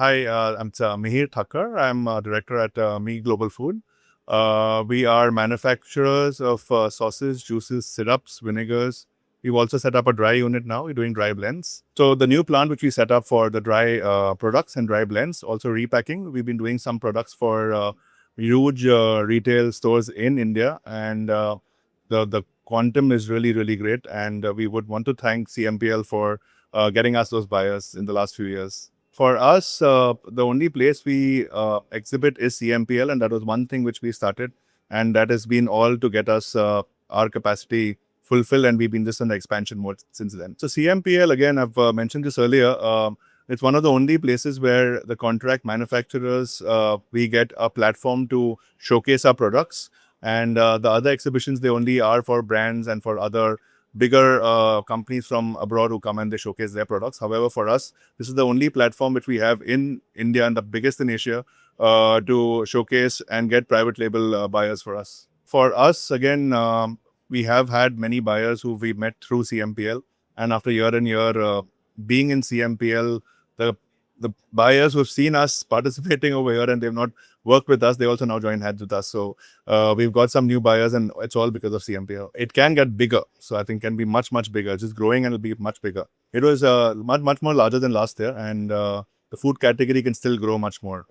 Hi, I'm Mihir Thacker. I'm director at Mie Global Food. We are manufacturers of sauces, juices, syrups, vinegars. We've also set up a dry unit now. We're doing dry blends. So the new plant which we set up for the dry products and dry blends, also repacking. We've been doing some products for huge retail stores in India, and the quantum is really great. And we would want to thank CMPL for getting us those buyers in the last few years. For us, the only place we exhibit is CMPL, and that was one thing which we started, and that has been all to get us our capacity fulfilled, and we've been just in the expansion mode since then. So CMPL, again, I've mentioned this earlier, it's one of the only places where the contract manufacturers, we get a platform to showcase our products, and the other exhibitions, they only are for brands and for other bigger companies from abroad who come and they showcase their products. However, for us, this is the only platform which we have in India and the biggest in Asia to showcase and get private label buyers for us. For us, again, we have had many buyers who we met through CMPL, and after year and year being in CMPL, the buyers who've seen us participating over here and they've not worked with us, they also now join hands with us. So we've got some new buyers, and it's all because of CMPL. It can get bigger, so I think can be much bigger. It's just growing and it'll be much bigger. It was much more larger than last year, and the food category can still grow much more.